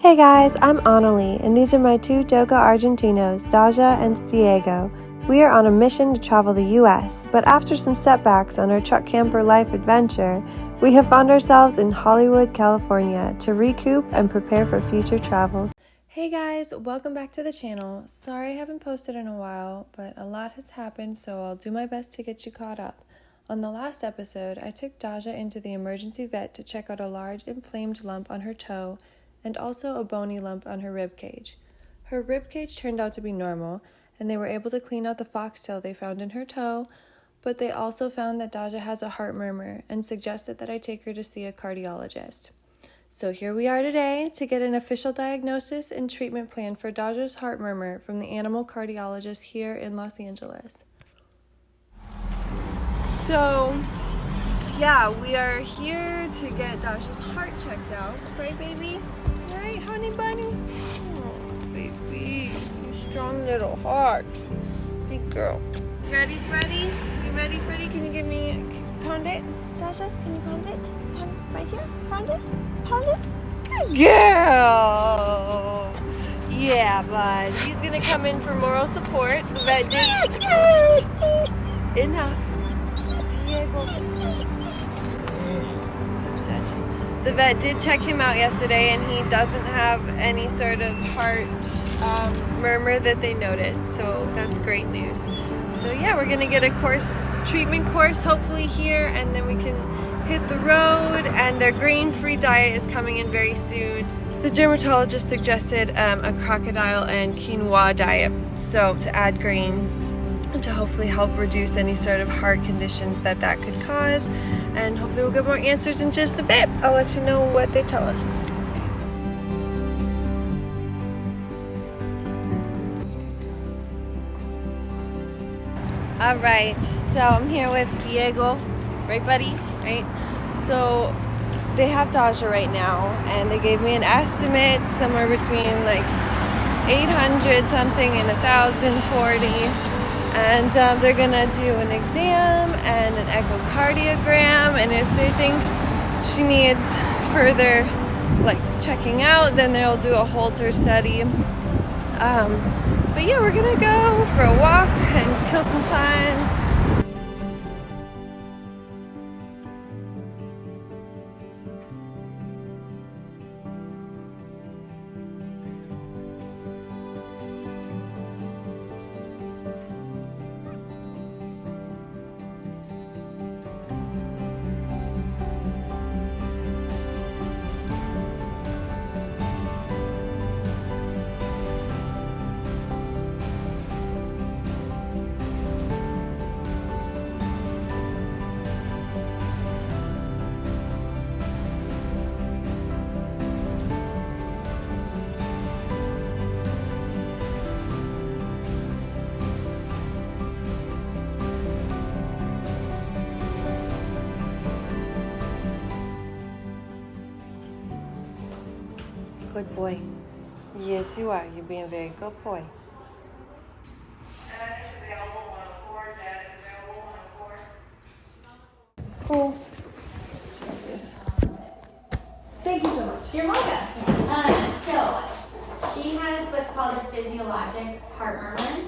Hey guys, I'm Annalie, and these are my two Dogo Argentinos, Dahja and Diego. We are on a mission to travel the US, but after some setbacks on our truck camper life adventure, we have found ourselves in Hollywood, California to recoup and prepare for future travels. Hey guys, welcome back to the channel. Sorry I haven't posted in a while, but a lot has happened, so I'll do my best to get you caught up. On the last episode, I took Dahja into the emergency vet to check out a large inflamed lump on her toe and also a bony lump on her rib cage. Her rib cage turned out to be normal, and they were able to clean out the foxtail they found in her toe, but they also found that Dahja has a heart murmur and suggested that I take her to see a cardiologist. So here we are today to get an official diagnosis and treatment plan for Dahja's heart murmur from the animal cardiologist here in Los Angeles. So, yeah, we are here to get Dahja's heart checked out. Right, baby? Right, honey bunny? Oh, baby, you strong little heart. Big girl. Ready, Freddy? You ready, Freddy? Can you give me, pound it? Dahja, can you pound it? Pound right here? Pound it? Pound it? Good girl! Yeah, bud. He's gonna come in for moral support. The vet did... Enough. Diego. He's upset. The vet did check him out yesterday, and he doesn't have any sort of heart murmur that they noticed, so that's great news. So yeah, we're gonna get a treatment course hopefully here, and then we can hit the road, and their grain-free diet is coming in very soon. The dermatologist suggested a crocodile and quinoa diet, so to add grain to hopefully help reduce any sort of heart conditions that could cause, and hopefully we'll get more answers in just a bit. I'll let you know what they tell us. All right, so I'm here with Diego, right buddy, right? So they have Dahja right now, and they gave me an estimate somewhere between like 800 something and 1,040. And they're gonna do an exam and an echocardiogram, and if they think she needs further like checking out, then they'll do a Holter study. But yeah, we're gonna go for a walk and kill some time. Good boy. Yes, you are. You're being a very good boy. Cool. Thank you so much. You're welcome. So she has what's called a physiologic heart murmur,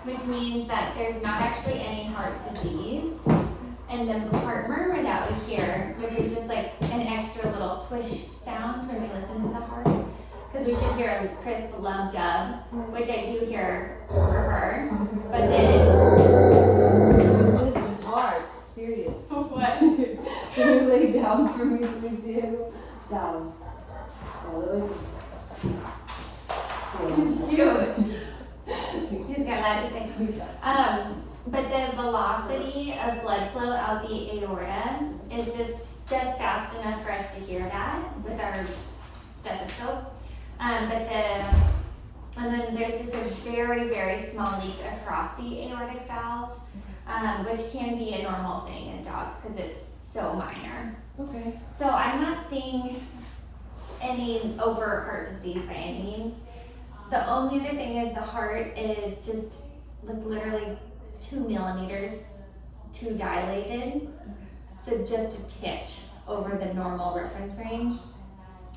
which means that there's not actually any heart disease. And the heart murmur that we hear, which is just like an extra little swish sound when we listen to the heart, because we should hear a crisp love dub, which I do hear for her. But then This is hard. Serious. what? Can you lay down for me, please, Diego? Down. He's cute. He's got a lot to say. But the velocity of blood flow out the aorta is just fast enough for us to hear that with our stethoscope. And then there's just a very, very small leak across the aortic valve, which can be a normal thing in dogs because it's so minor. Okay. So I'm not seeing any overt heart disease by any means. The only other thing is the heart is just like literally 2 millimeters too dilated. So just a titch over the normal reference range,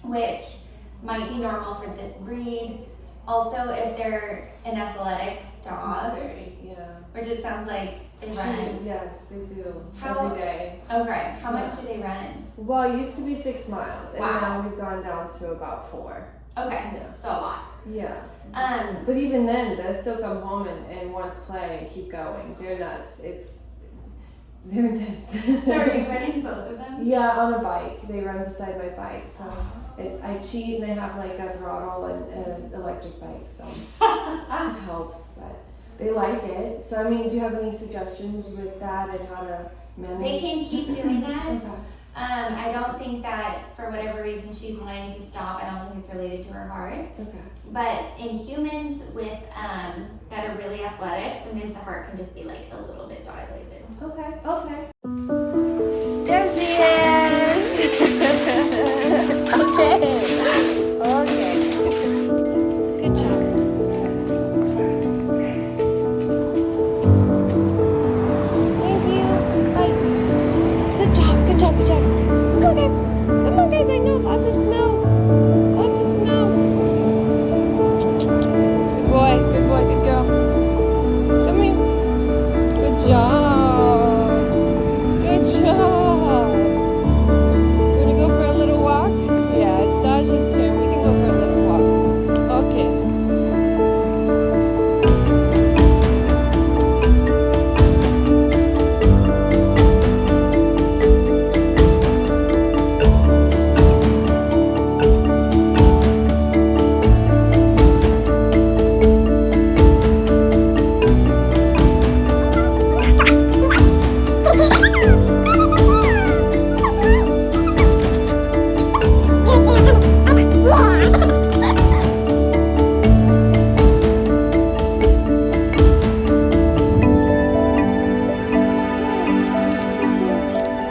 which might be normal for this breed. Also, if they're an athletic dog, Yeah. which it sounds like they run. Yes, they do. How- Every day. Okay, how much do they run? Well, it used to be 6 miles, and Wow. now we've gone down to about 4. Okay, Yeah. so a lot. Yeah. Um, But even then, they'll still come home and want to play and keep going. They're nuts. They're intense. so are you running both of them? Yeah, on a bike. They run beside my bike, so I cheat, and they have like a throttle and an electric bike, so it helps. But they like it. So I mean, do you have any suggestions with that and how to manage? They can keep doing that. Okay. I don't think that for whatever reason she's wanting to stop. I don't think it's related to her heart. Okay. But in humans with that are really athletic, sometimes the heart can just be like a little bit dilated. Okay. Okay. There she is! Okay. Good job. Thank you. Bye. Good job, good job, good job. Come on, guys. Come on, guys. I know lots of smells. Lots of smells. Good boy, good girl. Come here. Good job. Good job. You want to go for a little walk? Yeah, it's Dahja's turn. We can go for a little walk. Okay.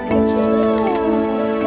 Good job.